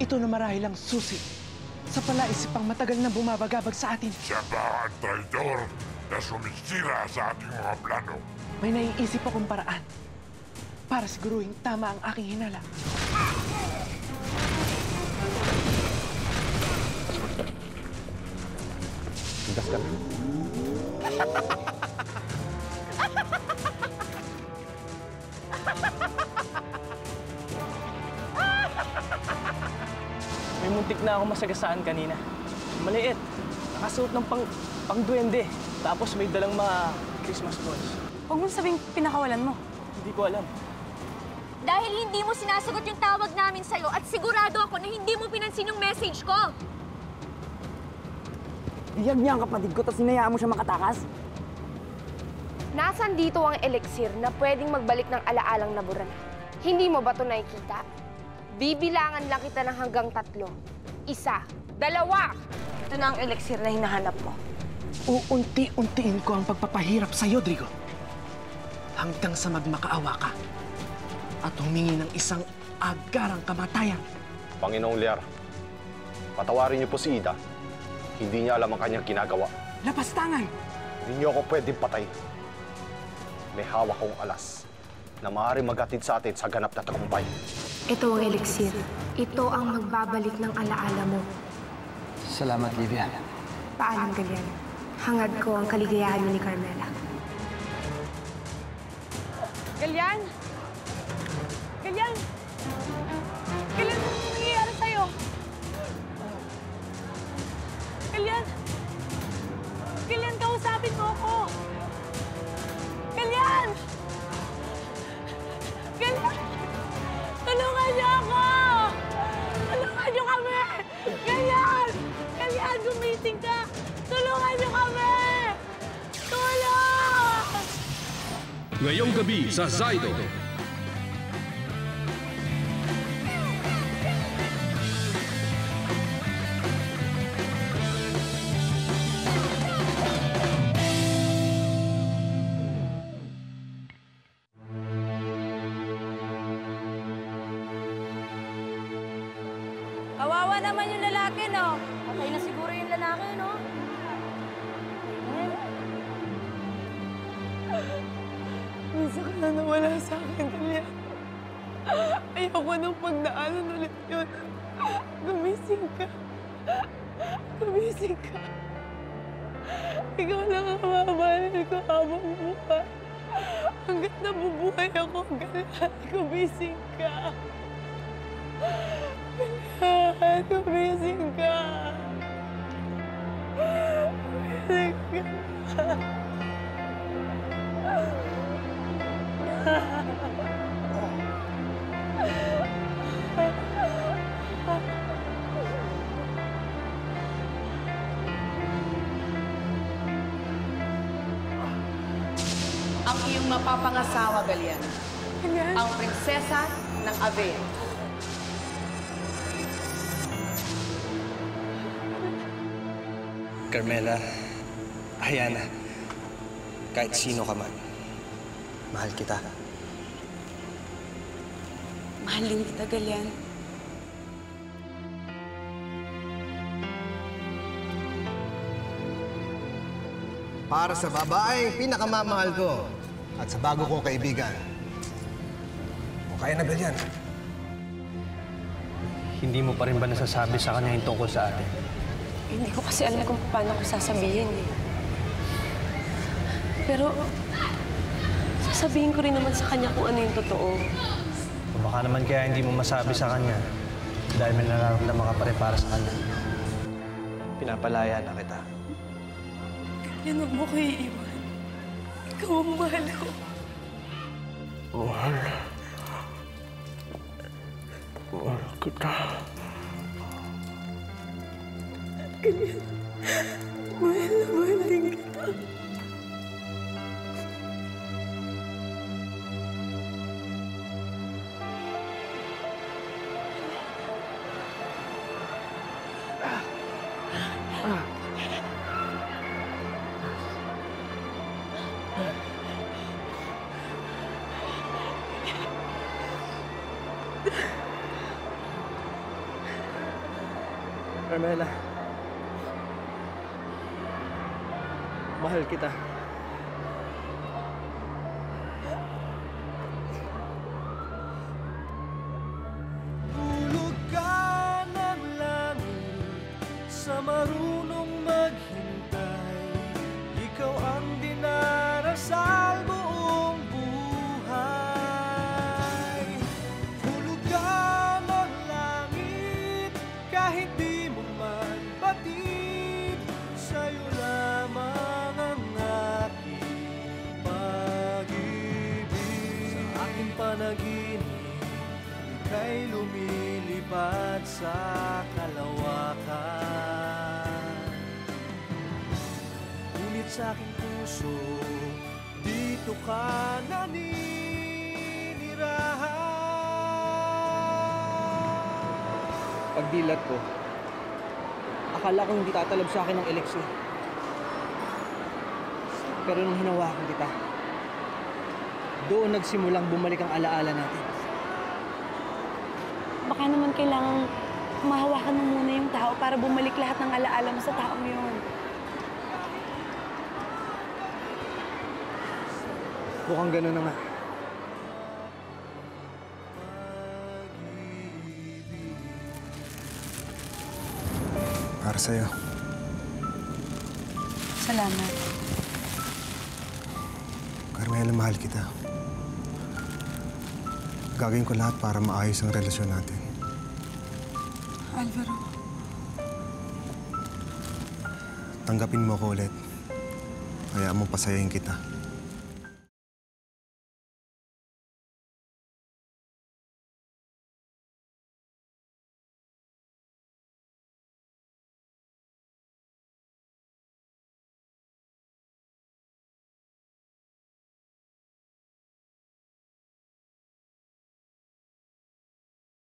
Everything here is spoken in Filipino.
Ito na marahil ang susi sa palaisipang matagal na bumabagabag sa atin. Siya ba ang traidor na sumisira sa ating mga plano? May naiisip akong paraan para siguruhin tama ang aking hinala. Tigas ka na. May muntik na ako masagasaan kanina. Maliit. Nakasuot ng pang-duwende. Tapos may dalang mga Christmas balls. Huwag mong sabing pinakawalan mo. Hindi ko alam. Dahil hindi mo sinasagot yung tawag namin sa'yo at sigurado ako na hindi mo pinansin yung message ko. Iyag niya ang kapatid ko, tapos hinayaan mo siya makatakas? Nasaan dito ang elixir na pwedeng magbalik ng alaalang naburan? Hindi mo ba ito nakikita? Bibilangan lang kita ng hanggang 3. 1, 2. Ito na ang elixir na hinahanap mo. Uunti-untiin ko ang pagpapahirap sa'yo, Drigo. Hanggang sa magmakaawa ka at humingi ng isang agarang kamatayan. Panginoong Liar, patawarin niyo po si Ida. Hindi niya alam ang kanyang ginagawa. Lapastangan! Hindi niyo ako pwedeng patay. May hawak kong alas na maaaring maghatid sa atin sa ganap na tagumpay. Ito ang elixir. Ito ang magbabalik ng alaala mo. Salamat, Livia. Paalam, Galian. Hangad ko ang kaligayahan mo ni Carmela. Galian! Galian! Galian, ano nangyayari sa'yo? Galian! Galian, kausapin mo ako! Galian! Galian! Tulungan niyo ako! Tulungan niyo kami! Galian! Galian, gumising ka! Tulungan niyo kami! Tulong! Ngayong gabi sa Zydo. Kawawa naman yung lalaki, no? Patay na siguro yung lalaki, no? Minsan ka na nawala sa akin, Galian. Ayoko nang pagdaanan ulit yun. Gumising ka. Gumising ka. Ikaw lang ang mamahalin ko habang buhay. Hanggat nabubuhay ako, Galian, gumising ka. Galian, gumising ka. Gumising ka. Ang iyong mapapangasawa, Galian. Ang prinsesa ng Avea. Carmela, Ayana, kahit sino ka man, mahal kita. Mahal din kita, Galian. Para sa babaeng pinakamamahal ko at sa bago kong kaibigan. O kaya na, Galian? Hindi mo pa rin ba nasasabi sa kanya yung tungkol sa atin? Hindi ko kasi alam kung paano ko sasabihin, eh. Pero, sasabihin ko rin naman sa kanya kung ano yung totoo. O baka naman kaya hindi mo masabi sa kanya dahil may nararamdaman ka pa rin para sa kanya. Pinapalaya na kita. Yan ang mo ko iiwan. Ikaw ang mahal ko. Mahal. Mahal kita. Galian, mahal na mahal din kita. Carmela. Mahal kita. Hulog ka ng langit sa marunong maghintay. Ikaw ang dinarasal buong buhay. Hulog ka ng langit kahit di mo man batid. Sa'yo lamang ang aking pag-ibig. Sa aking panaginip, ika'y lumilipad sa kalawakan. Ngunit sa aking puso, dito ka naninirahan. Pagdilat ko, akala ko hindi tatalab sa akin ng eleksyon. Pero nung hinawakan kita, doon nagsimulang bumalik ang alaala natin. Baka naman kailangang mahawakan mo muna yung tao para bumalik lahat ng alaala mo sa taong yun. Mukhang gano'n na nga. Para sa'yo. Salamat. Carmela, mahal kita. Gagawin ko lahat para maayos ang relasyon natin. Alvaro. Tanggapin mo ko ulit. Hayaan mo pasayahin kita.